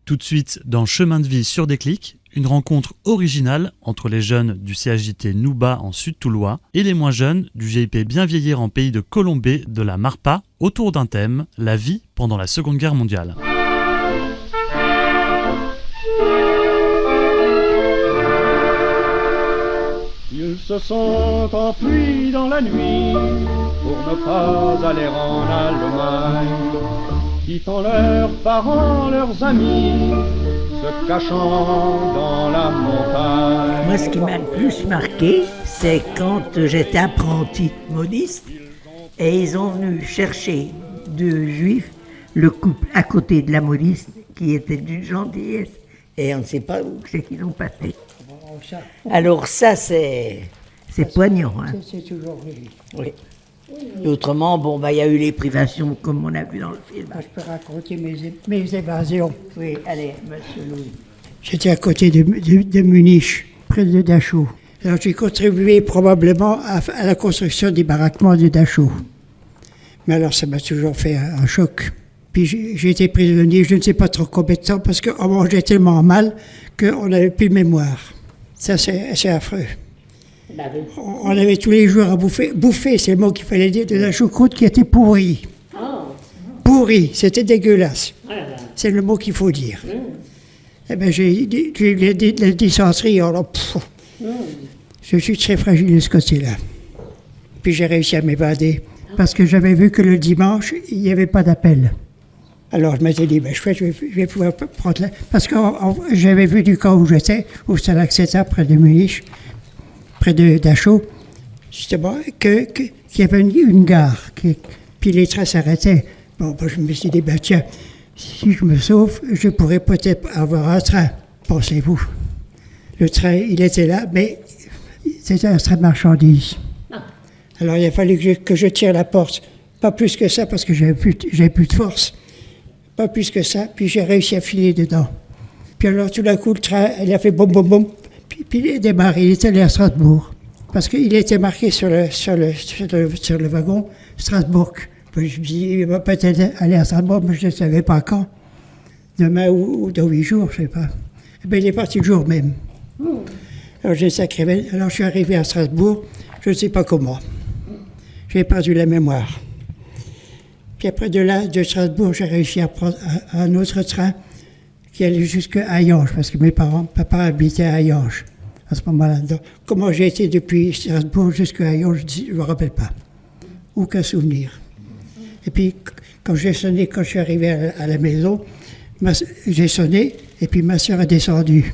Tout de suite, dans Chemin de vie sur Déclic, une rencontre originale entre les jeunes du CHJT Nouba en Sud-Toulois et les moins jeunes du GIP Bien Vieillir en Pays de Colombey de la Marpa autour d'un thème, la vie pendant la Seconde Guerre mondiale. Ils se sont enfuis dans la nuit pour ne pas aller en Allemagne, quittant leurs parents, leurs amis, se cachant dans la montagne. Moi, ce qui m'a le plus marqué, c'est quand j'étais apprenti modiste et ils ont venu chercher deux juifs, le couple à côté de la modiste, qui était d'une gentillesse, et on ne sait pas où c'est qu'ils l'ont passé. Alors ça, c'est poignant. Hein. C'est toujours joli. Oui. Et autrement, il y a eu les privations, comme on a vu dans le film. Moi, je peux raconter mes évasions. Oui, allez, monsieur Louis. J'étais à côté de Munich, près de Dachau. Alors j'ai contribué probablement à la construction des baraquements de Dachau. Mais alors ça m'a toujours fait un choc. Puis j'ai été prisonnier, je ne sais pas trop combien de temps, parce qu'on mangeait tellement mal qu'on n'avait plus de mémoire. Ça, c'est affreux. On avait tous les jours à bouffer. Bouffer, c'est le mot qu'il fallait dire, de la choucroute qui était pourrie. Pourrie, c'était dégueulasse. C'est le mot qu'il faut dire. Eh bien, j'ai eu la dysenterie. Je suis très fragile de ce côté-là. Puis j'ai réussi à m'évader, parce que j'avais vu que le dimanche, il n'y avait pas d'appel. Alors je m'étais dit, je vais pouvoir prendre là. Parce que j'avais vu du camp où j'étais, où c'était l'Axeta, près de Munich, près de Dachau, justement, qu'il y avait une gare, puis les trains s'arrêtaient. Je me suis dit, tiens, si je me sauve, je pourrais peut-être avoir un train, pensez-vous. Le train, il était là, mais c'était un train de marchandises. Alors il a fallu que je tire la porte. Pas plus que ça, parce que j'avais plus de force. Pas plus que ça, puis j'ai réussi à filer dedans. Puis alors tout d'un coup, le train, il a fait boum, boum, boum, puis il est démarré, il est allé à Strasbourg. Parce qu'il était marqué sur le wagon, Strasbourg. Puis je me dis, il va peut-être aller à Strasbourg, mais je ne savais pas quand. Demain ou dans 8 jours, je ne sais pas. Et bien, il est parti le jour même. Alors j'ai sacré. Alors je suis arrivé à Strasbourg, je ne sais pas comment. J'ai perdu la mémoire. Puis après de Strasbourg, j'ai réussi à prendre un autre train qui allait jusqu'à Hayange, parce que papa habitait à Hayange à ce moment-là. Donc, comment j'ai été depuis Strasbourg jusqu'à Hayange, je ne me rappelle pas. Aucun souvenir. Et puis, quand je suis arrivé à la maison, j'ai sonné, et puis ma soeur est descendue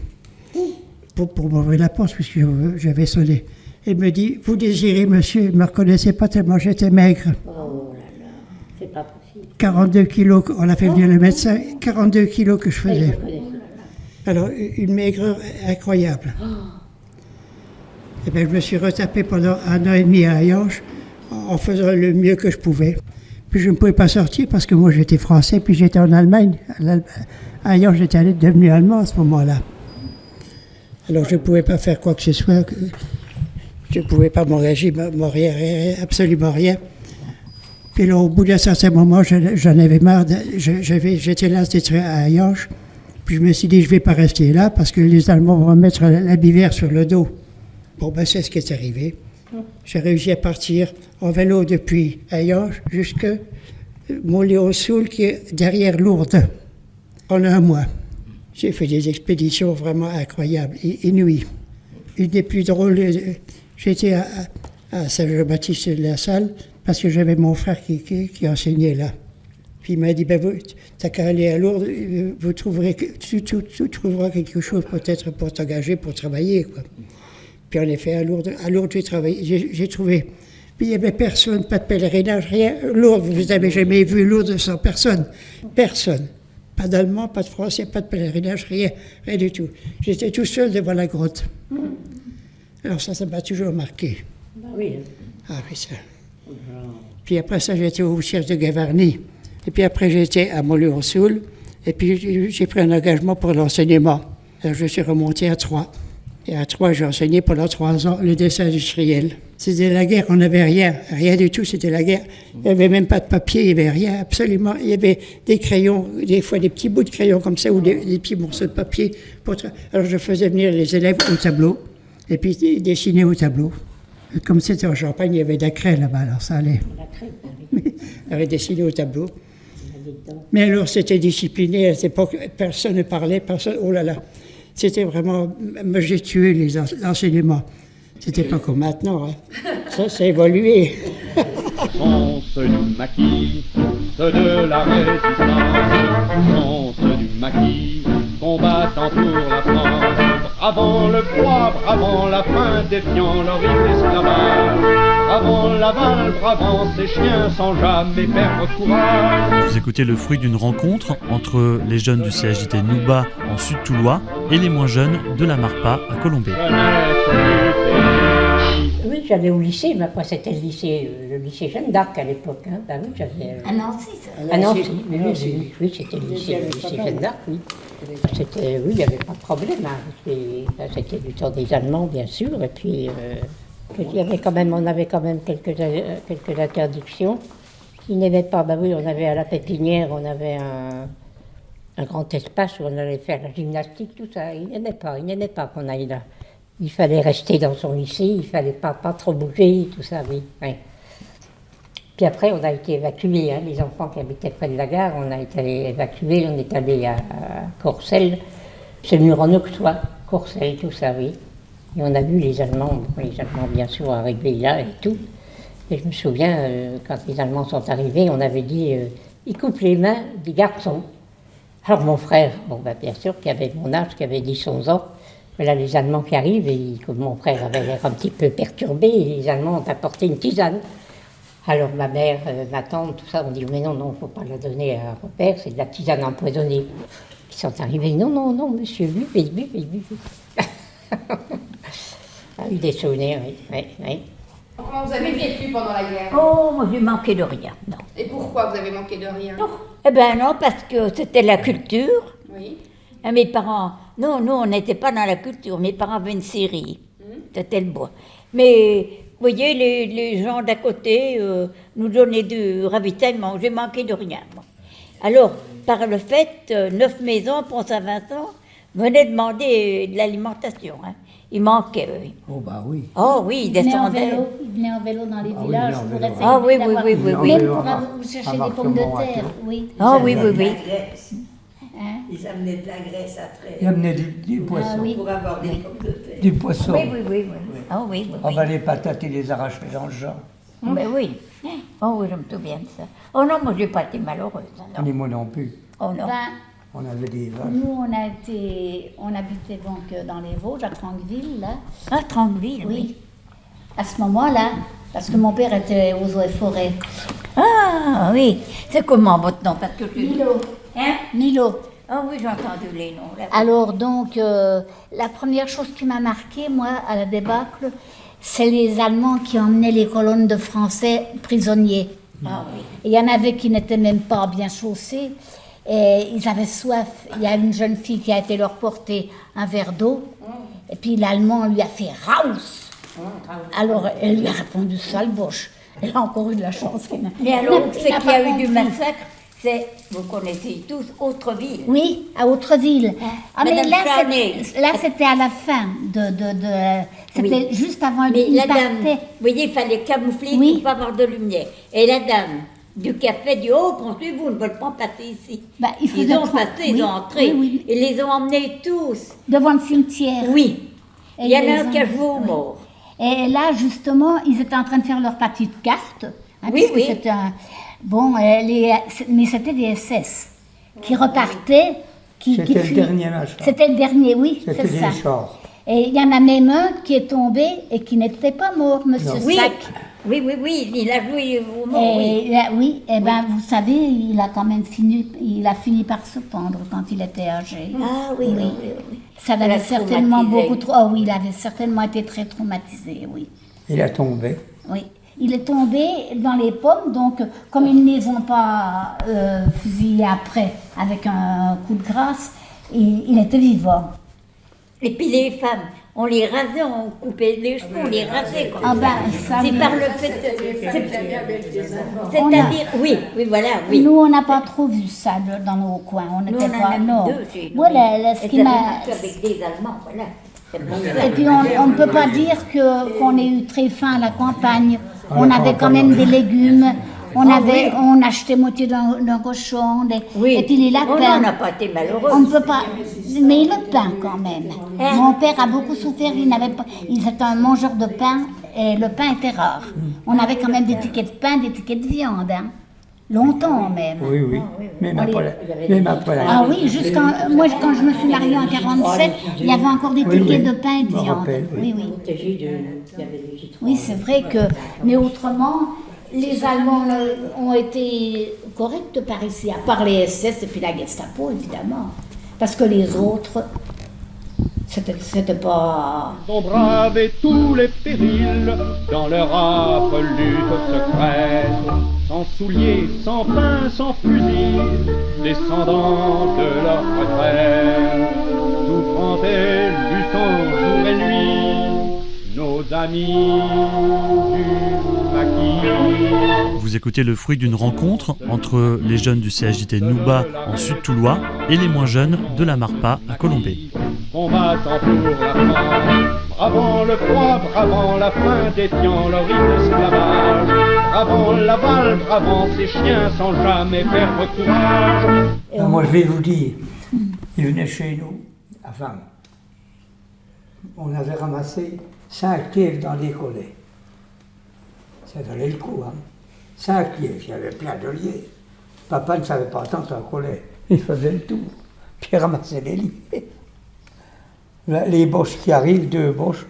pour m'ouvrir la porte, puisque j'avais sonné. Elle me dit, vous désirez, monsieur? Elle ne me reconnaissait pas tellement j'étais maigre. Oh là là, c'est pas possible. 42 kilos, on a fait venir le médecin, 42 kilos que je faisais. Alors, une maigreur incroyable. Et bien, je me suis retapé pendant 1 an et demi à Hayange, en faisant le mieux que je pouvais. Puis je ne pouvais pas sortir parce que moi j'étais français, puis j'étais en Allemagne. À Hayange, j'étais devenu allemand à ce moment-là. Alors, je ne pouvais pas faire quoi que ce soit. Je ne pouvais pas m'engager, absolument rien. Puis là, au bout d'un certain moment, j'en avais marre. J'étais là d'être à Hayange. Puis je me suis dit, je ne vais pas rester là parce que les Allemands vont me mettre la bivière sur le dos. C'est ce qui est arrivé. J'ai réussi à partir en vélo depuis Hayange jusqu'à Montléon-Soul, qui est derrière Lourdes, en 1 mois. J'ai fait des expéditions vraiment incroyables, inouïes. Une des plus drôles, j'étais à Saint-Jean-Baptiste de la Salle, parce que j'avais mon frère qui enseignait là. Puis il m'a dit, t'as qu'à aller à Lourdes, tu trouveras quelque chose peut-être pour t'engager, pour travailler, quoi. Puis en effet, à Lourdes j'ai travaillé, j'ai trouvé. Puis il n'y avait personne, pas de pèlerinage, rien. Lourdes, vous n'avez jamais vu Lourdes sans personne. Personne. Pas d'Allemand, pas de Français, pas de pèlerinage, rien du tout. J'étais tout seul devant la grotte. Alors ça m'a toujours marqué. Oui. Ah oui, ça. Puis après ça, j'étais au siège de Gavarnie. Et puis après, j'étais à Montléon-Soul. Et puis j'ai pris un engagement pour l'enseignement. Alors je suis remonté à Troyes. Et à 3, j'ai enseigné pendant 3 ans le dessin industriel. C'était la guerre, on n'avait rien du tout, c'était la guerre. Il n'y avait même pas de papier, il n'y avait rien, absolument. Il y avait des crayons, des fois des petits bouts de crayons comme ça, ou des petits morceaux de papier. Alors je faisais venir les élèves au tableau, et puis ils dessinaient au tableau. Et comme c'était en Champagne, il y avait de la craie là-bas, alors ça allait. On avait dessiné au tableau. Mais alors c'était discipliné, à cette époque, personne ne parlait, oh là là. C'était vraiment, moi j'ai tué l'enseignement. C'était pas comme maintenant, hein. Ça a évolué. Sont ceux du maquis, ceux de la résistance, sont ceux du maquis, combattant pour la France. Bravant le froid, bravant la faim, défiant l'horrible esclavage. Bravant l'aval, bravant ces chiens, sans jamais perdre courage. Vous écoutez le fruit d'une rencontre entre les jeunes du CHJT Nouba en Sud-Toulois et les moins jeunes de la Marpa à Colombey. Oui, j'allais au lycée, mais après c'était le lycée Jeanne d'Arc à l'époque. Hein. Ben oui, j'avais. À Nancy, ça. À Nancy, oui, c'était le lycée Jeanne d'Arc, oui. Oui, il n'y avait pas de problème. Hein. C'était du temps des Allemands, bien sûr, et puis on avait quand même quelques interdictions. Ils n'aimaient pas. Ben oui, on avait à la pépinière, on avait un grand espace où on allait faire la gymnastique, tout ça. Ils n'aimaient pas qu'on aille là. Il fallait rester dans son lycée, il ne fallait pas trop bouger, tout ça, oui. Ouais. Puis après, on a été évacués, hein, les enfants qui habitaient près de la gare, on a été évacués, on est allé à Courcelles, c'est Muron-Auxois, Courcelles, tout ça, oui. Et on a vu les Allemands bien sûr arriver là et tout. Et je me souviens, quand les Allemands sont arrivés, on avait dit, ils coupent les mains des garçons. Alors mon frère, bien sûr, qui avait mon âge, qui avait 10-11 ans, voilà les Allemands qui arrivent, et comme mon frère avait l'air un petit peu perturbé, et les Allemands ont apporté une tisane. Alors ma mère, ma tante, tout ça, on dit mais non, il ne faut pas la donner à mon père, c'est de la tisane empoisonnée. Ils sont arrivés, non, monsieur, buvez. Ah, eu des souvenirs, oui. Comment vous avez vécu pendant la guerre? Oh, moi j'ai manqué de rien, non. Et pourquoi vous avez manqué de rien? Non. Eh ben non, parce que c'était la culture. Oui. Et mes parents, non, nous on n'était pas dans la culture, mes parents avaient une scierie, c'était le bois. Mais vous voyez, les gens d'à côté nous donnaient du ravitaillement, j'ai manqué de rien. Moi. Alors, par le fait, 9 maisons pour Saint-Vincent venaient demander de l'alimentation. Hein. Il manquait, oui. Oh bah oui. Oh oui, ils descendaient. Ils venaient en vélo dans les villages pour essayer Ah oui, d'avoir... oui. Même pour vous chercher des pommes de terre, oui. Ah oui. Hein? Ils amenaient de la graisse après. Ils amenaient du poisson. Ah oui. Pour avoir des pommes de terre. Du poisson. Oui. Ah oui. Ah bah les patates, ils les arrachaient dans le genre. Mais oui. Oh oui, je me souviens de ça. Oh non, moi j'ai pas été malheureuse. Non. Ni moi non plus. Oh non. Ben, On avait des vaches. nous, on habitait donc dans les Vosges, à Tranqueville, là. Ah, Tranqueville, Oui. À ce moment-là, parce que mon père était aux eaux et forêts. Ah oui. C'est comment votre nom? Parce que Milo. Hein? Milo. Ah oui, j'ai entendu les noms. Là. Alors donc, la première chose qui m'a marquée, moi, à la débâcle, c'est les Allemands qui emmenaient les colonnes de Français prisonniers. Ah oui. Et il y en avait qui n'étaient même pas bien chaussés. Et ils avaient soif. Il y a une jeune fille qui a été leur porter un verre d'eau. Et puis l'Allemand lui a fait « Raus !» Alors elle lui a répondu « Salboche !» Elle a encore eu de la chance. Mais alors, Elle c'est n'a qu'il y a pas eu du compris. massacre, c'est, vous connaissez tous, Autreville. Oui, à Autreville. Ah, mais Madame Charnay. là, c'était à la fin c'était juste avant Mais qu'il la dame, partait. vous voyez, il fallait camoufler Oui. pour pas avoir de lumière. Et la dame du café dit, oh, pensez-vous, ne veulent pas passer ici. Bah, il Ils faisait ont trop- passé, oui, ils ont entré. oui. Ils les ont emmenés tous. Devant le cimetière. Oui. Et Il y en les a un qui a hommes- joué aux oui. morts. Et là, justement, ils étaient en train de faire leur petite carte. Hein, Oui, puisque oui. c'était mais c'était des SS qui repartaient. C'était le fuyaient. dernier machin. C'était le dernier, oui, C'était c'est ça. des chars. Et il y en a même un qui est tombé et qui n'était pas mort, monsieur Oui. Sac. Oui, il a joué aux morts, oui. Et là, oui, et ben vous savez, il a quand même il a fini par se pendre quand il était âgé. Ah oui. Ça l'a l'avait certainement traumatisé. beaucoup trop. Oh oui, il avait certainement été très traumatisé, oui. Il a tombé. Oui. Il est tombé dans les pommes, donc comme ils ne les ont pas fusillés après avec un coup de grâce, il était vivant. Et puis les femmes, On les rasait, on coupait les cheveux, on les rasait. Quoi. Ah ben, ça, C'est oui. par le fait. C'est-à-dire, oui, voilà, oui. Nous, on n'a pas trop vu ça dans nos coins. On Nous, n'était on en pas. a mis Non. deux chez nous. Moi, ce qui Et m'a. avec des Allemands, voilà. Et puis, on ne peut pas dire qu'on ait eu très faim à la campagne. On avait quand même des légumes. On achetait moitié d'un cochon. Oui. Et puis les On lapins. n'a pas été malheureux. On ne peut pas. Mais le pain, quand même. Mon père a beaucoup souffert. Il était un mangeur de pain et le pain était rare. On avait quand même des tickets de pain, des tickets de viande. Hein. Longtemps même. Oui, oui. Même après la Ah oui, moi, quand je me suis mariée en 47, il y avait encore des tickets de pain et de Je me viande. rappelle, oui. Oui. Oui, c'est vrai que. Mais autrement, les Allemands ont été corrects par ici, à part les SS et puis la Gestapo, évidemment. Parce que les autres, c'était pas. Ils ont bravé tous les périls dans leur âpre lutte secrète, sans souliers, sans pain, sans fusil, descendants de leur retraite, souffrant et luttant jour et nuit, nos amis du maquis. Vous écoutez le fruit d'une rencontre entre les jeunes du CHJT Nouba en Sud-Toulois et les moins jeunes de la Marpa à Colombey. Combattant pour la France, bravant le froid, bravant la faim, défiant l'horrible esclavage, bravant la balle, bravant ces chiens sans jamais perdre courage. Non, moi, je vais vous dire, ils venaient chez nous, enfin, on avait ramassé 5 lièvres dans des collets. Ça valait le coup, hein. 5 lièvres, il y avait plein de lièvres. Papa ne savait pas attendre un collet. Il faisait le tour, puis il ramassait les lièvres. Les boches qui arrivent, 2 boches,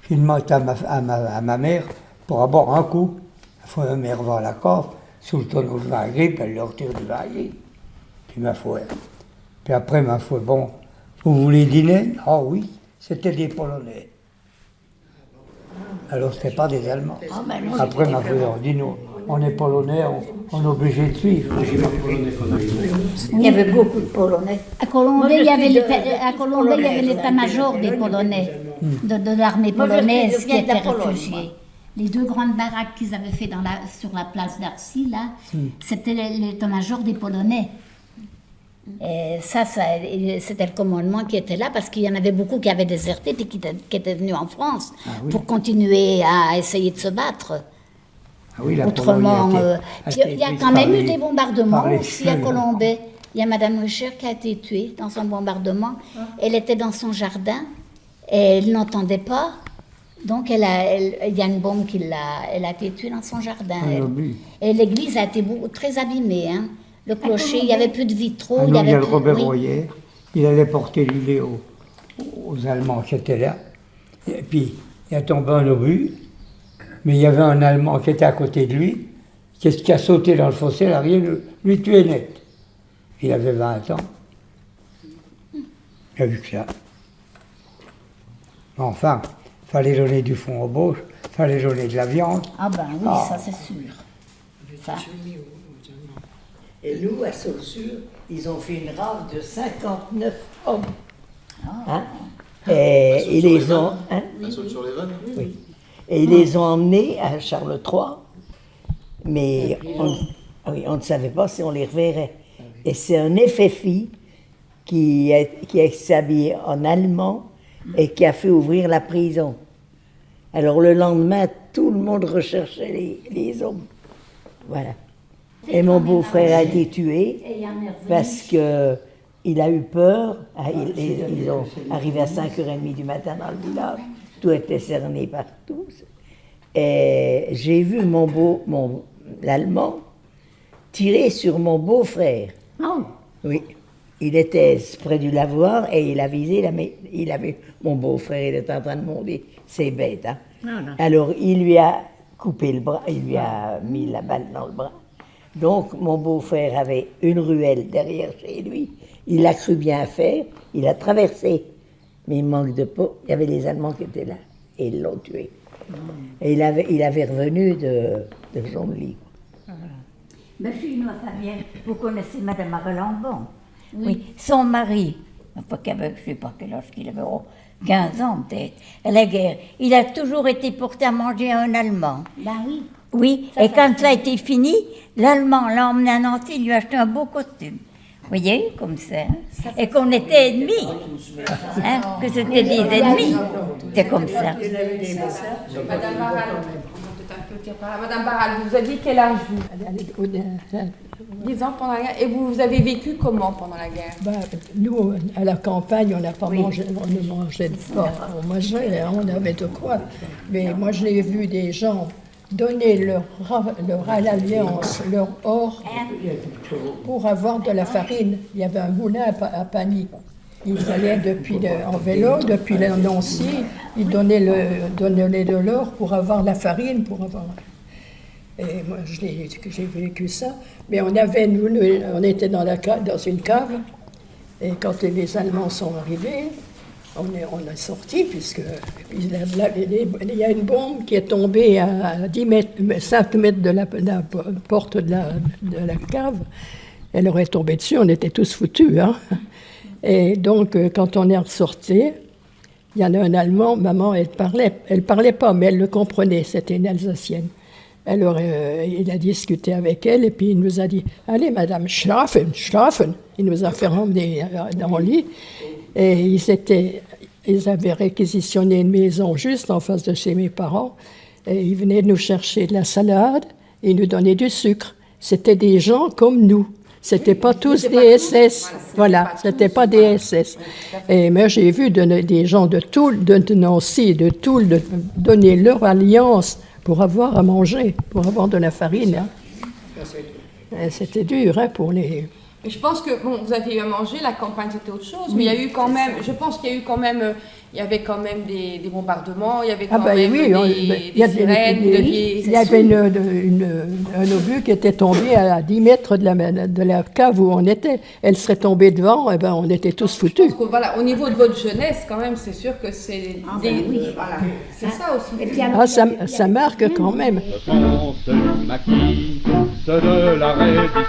je demande à ma mère pour avoir un coup. Il faut ma mère va à la cave, sous le tonneau de vin gris, puis elle leur tire du vin gris. Puis ma foi. Puis après, ma foi, bon, vous voulez dîner? Ah oui, c'était des Polonais. Alors, c'était pas des Allemands. Après, ma foi, on dit nous, on est Polonais, on est obligé de suivre. Il y avait beaucoup de Polonais. À Colombey, il y avait l'état-major des Polonais, de l'armée Moi, je polonaise qui viens de la étaient Pologne, réfugiés. Les 2 grandes baraques qu'ils avaient fait sur la place d'Arcy, là, c'était l'état-major des Polonais. Et ça, c'était le commandement qui était là, parce qu'il y en avait beaucoup qui avaient déserté et qui étaient venus en France pour continuer à essayer de se battre. Ah oui, la Autrement, Pologne il y a quand même eu des bombardements par les aussi à cheveux, Colombey. Il y a Madame Richer qui a été tuée dans un bombardement. Elle était dans son jardin et elle n'entendait pas. Donc il y a une bombe elle a été tuée dans son jardin. Et l'église a été très abîmée. Hein. Le clocher, il n'y avait plus de vitraux. Il y a le plus- Robert oui. Royer, il allait porter du lait aux Allemands qui étaient là. Et puis, il a tombé un obus, mais il y avait un Allemand qui était à côté de lui, qui a sauté dans le fossé, il a rien lui tué net. Il avait 20 ans. Il a vu que ça. Enfin, il fallait donner du fond aux boches, il fallait donner de la viande. Ah ben oui, Ah. ça c'est sûr. Ça. Et nous, à Saussure, ils ont fait une rave de 59 hommes. Hein? Et ils les ont. Hein? Oui. Et ils les ont emmenés à Charles III, mais on ne savait pas si on les reverrait. Et c'est un FFI qui s'est habillé en allemand et qui a fait ouvrir la prison. Alors le lendemain, tout le monde recherchait les hommes. Voilà. Et mon beau-frère a été tué parce qu'il a eu peur. Ils ont arrivé à 5h30 du matin dans le village. Tout était cerné par tous. Et j'ai vu l'Allemand tirer sur mon beau-frère. Oh. Oui. Il était près du lavoir et il a visé, mon beau-frère, il était en train de monter ses bêtes. Hein. Alors il lui a coupé le bras, il lui a mis la balle dans le bras. Donc mon beau-frère avait une ruelle derrière chez lui, il a cru bien faire, il a traversé. Mais il manque de peau, il y avait les Allemands qui étaient là et ils l'ont tué. Et il avait revenu de Chambly. Monsieur Fabienne, vous connaissez Madame Arlambon? Oui. Son mari, Enfin, qu'il avait, je ne sais pas quel âge qu'il avait, 15 ans peut-être, à la guerre. Il a toujours été porté à manger à un Allemand. Ben oui. Oui, et quand ça a été fini, l'Allemand l'a emmené à Nancy, il lui a acheté un beau costume. Vous voyez, comme ça. Et qu'on était ennemis. Hein, que c'était des ennemis. C'était comme ça. Madame Barral, Madame Barral, vous aviez quel âge vous 10 ans pendant la guerre. Et vous avez vécu comment pendant la guerre? Nous, à la campagne, on n'a pas mangé, on ne mangeait pas. On mangeait, on avait de quoi. Mais moi, je l'ai vu des gens donner leur à l'Alliance, leur or, pour avoir de la farine. Il y avait un moulin à Pagny. Ils allaient en vélo, depuis Nancy, ils donnaient de l'or pour avoir la farine, pour avoir... Et moi, j'ai vécu ça. Mais on était dans une cave, et quand les Allemands sont arrivés, on est sortis, puisque il y a une bombe qui est tombée à 5 mètres de la porte de la cave. Elle aurait tombé dessus, on était tous foutus. Hein. Et donc, quand on est ressortis, il y en a un Allemand, maman, elle parlait pas, mais elle le comprenait, c'était une Alsacienne. Il a discuté avec elle, et puis il nous a dit « Allez, madame, schlafen. » Il nous a fait ramener dans le lit. Et ils avaient réquisitionné une maison juste en face de chez mes parents. Et ils venaient nous chercher de la salade et nous donnaient du sucre. C'était des gens comme nous. C'était pas tous des SS. Voilà, c'était pas des SS. Et moi, j'ai vu des gens de Nancy, de Toul, donner leur alliance pour avoir à manger, pour avoir de la farine. Hein. C'était dur pour les... Et je pense que, vous avez eu à manger, la campagne c'était autre chose, mais il y a eu quand même, je pense qu'il y a eu quand même, il y avait quand même des bombardements, il y avait quand même des sirènes, il y avait un obus qui était tombé à 10 mètres de la cave où on était. Elle serait tombée devant, et on était tous foutus. Voilà, au niveau de votre jeunesse, quand même, c'est sûr que c'est c'est ça aussi. Ça marque quand même. Ce sont ceux du maquis, ceux de la résistance,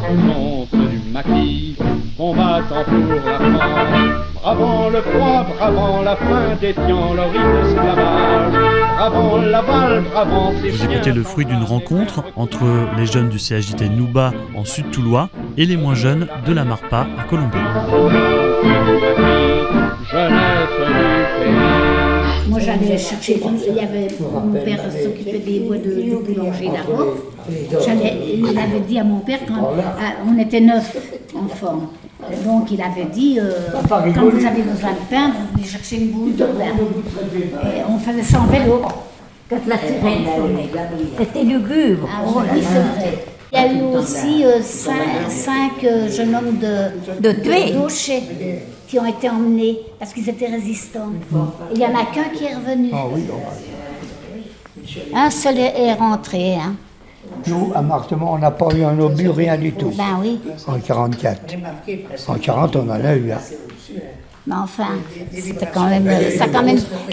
ce sont ceux du maquis, combattant pour la France, bravant le froid, bravant la faim, défiant l'horrible esclavage, bravant la balle, bravant ses Vous écoutez le fruit d'une rencontre entre les jeunes du CHJT Nouba en Sud-Toulois et les moins jeunes de la Marpa à Colombey. Moi, j'allais chercher, il y avait, mon père s'occupait des bois de boulanger là-bas. Il avait dit à mon père, quand on était 9 enfants, donc il avait dit, quand vous avez besoin de pain, vous venez chercher une boule de pain. Et on faisait ça en vélo. Quand la sirène sonnait, c'était lugubre. Oui, c'est vrai. Il y a eu aussi 5 jeunes hommes de Daucher qui ont été emmenés parce qu'ils étaient résistants. Il n'y en a qu'un qui est revenu. Un seul est rentré. Hein. Nous, à Martemont, on n'a pas eu un obus, rien du tout. Ben oui. En 44. En 40, on en a eu. Hein. Mais enfin, c'était quand même,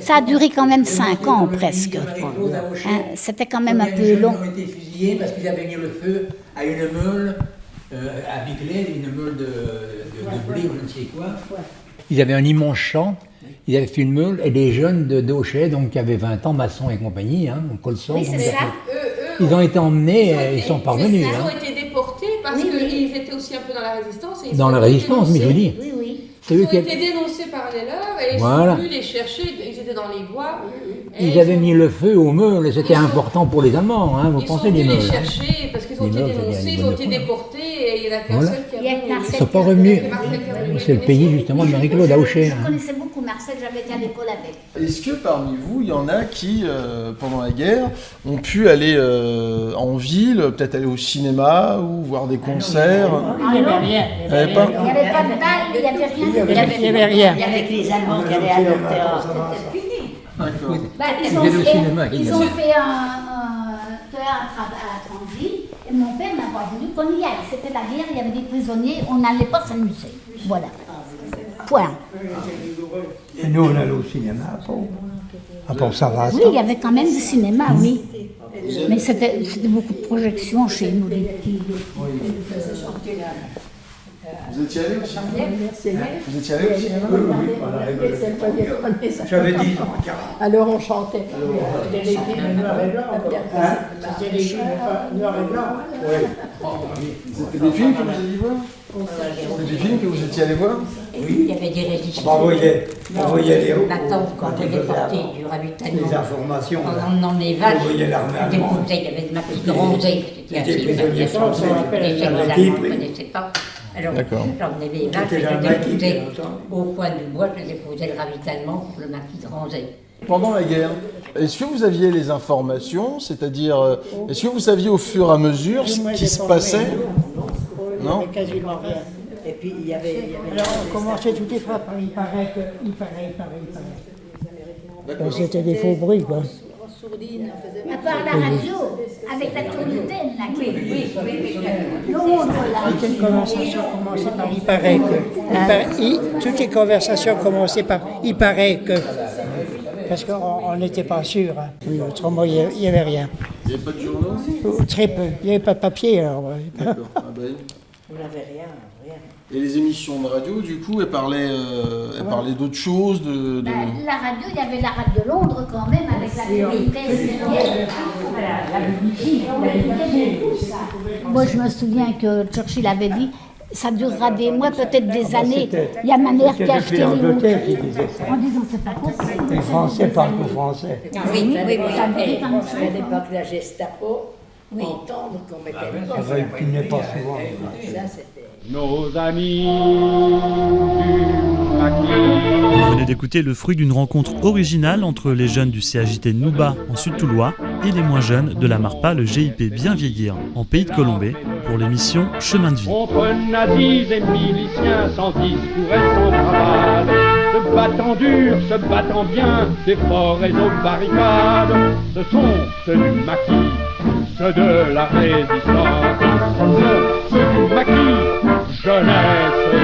ça a duré quand même 5 ans presque. Hein, c'était quand même un peu long. Ils ont été fusillés parce qu'ils avaient mis le feu à une meule à Biclay, une meule de blé ou je ne sais quoi. Ils avaient un immense champ, ils avaient fait une meule et des jeunes de Daucher, donc qui avaient 20 ans, maçons et compagnie, Colson. Oui, c'est ça. Ils ont été emmenés, ils sont parvenus. Ils ont été déportés parce qu'ils étaient aussi un peu dans la résistance. Dans la résistance, mais je vous dis. Oui, oui. Ils ont été dénoncés par les leurs et ils sont venus les chercher, ils étaient dans les bois. Ils avaient mis le feu aux meules, c'était important pour les Allemands, vous pensez les meules. Ils sont venus les chercher parce qu'ils ont été dénoncés, ils ont été déportés et il n'y en a qu'un seul qui est revenu. Ils ne sont pas revenus. C'est le pays justement de Marie-Claude, Daucher. Je connaissais beaucoup Marcel, j'avais été à l'école avec. Est-ce que parmi vous, il y en a qui, pendant la guerre, ont pu aller en ville, peut-être aller au cinéma ou voir des concerts? Il n'y avait rien. Il n'y avait pas de balle, il n'y avait rien. Il n'y avait rien. Il y avait que les Allemands qui allaient à l'opéra. Ils ont fait un théâtre à Tranville et mon père n'a pas voulu qu'on y aille. C'était la guerre, il y avait des prisonniers, on n'allait pas s'amuser. Voilà. Point. Et nous, on allait au cinéma, pour ça va. Oui, il y avait quand même du cinéma, oui. Mais c'était beaucoup de projections chez nous, les petits. Vous étiez allé aussi? Vous étiez allé aussi? J'avais 10 ans. Alors on chantait. C'était des films noir et blanc. C'était des films noir et blanc. C'était des films que vous alliez voir? C'était des films que vous étiez allé voir? Oui, il y avait des réditions. On voyait les Ma tante, quand elle est portée du ravitaillement, les informations. en emmenant les vaches, On voyait l'armée des allemande. bouteilles, il y avait de ma petite rosée, c'était Des assez prisonniers français, on rappelle, les gens la allemands type, ne oui. connaissaient pas. Alors, D'accord. j'emmenais les vaches, C'était et la je maquis, déposais bien entendu. au coin du bois, je déposais le ravitaillement pour le maquis de Ranzé. Pendant la guerre, est-ce que vous aviez les informations, c'est-à-dire, est-ce que vous saviez au fur et à mesure ce qui se passait? Non. Il y avait quasiment rien. Et puis il y avait... Alors on commençait toutes les phrases par il paraît que... Il paraît. C'était des faux bruits, quoi. À part la radio, avec la touritaine, là, qui Londres, là. Toutes les conversations commençaient par il paraît que... Toutes les conversations commençaient par il paraît que... Parce qu'on n'était pas sûr. Hein. Oui, autrement, il n'y avait rien. Il n'y avait pas de journaux? Très peu. Il n'y avait pas de papier, alors. D'accord. Ah ben. On n'avait rien. Et les émissions de radio, du coup, elles parlaient d'autres choses, Ben, la radio, il y avait la radio de Londres quand même, avec la touritaine. Moi, je me souviens que Churchill avait dit, ça durera des mois, peut-être des années. Il y a ma mère qui a acheté les mots. En disant, c'est pas possible. Les Français parlent que français. Oui, Ça me fait comme ça. À l'époque de la Gestapo, entendre qu'on mettait le Ça va, il n'est pas souvent. Ça, c'était... Nos amis du maquis. Vous venez d'écouter le fruit d'une rencontre originale entre les jeunes du CAJT Nouba en Sud-Toulois et les moins jeunes de la Marpa, le GIP Bien Vieillir en Pays de Colombais, pour l'émission Chemin de vie. Contre nazis et miliciens, sans discours et sans bravade, se battant dur, se battant bien, des forêts aux barricades. Ce sont ceux du maquis, ceux de la résistance. Ce sont ceux du maquis, jeunesse du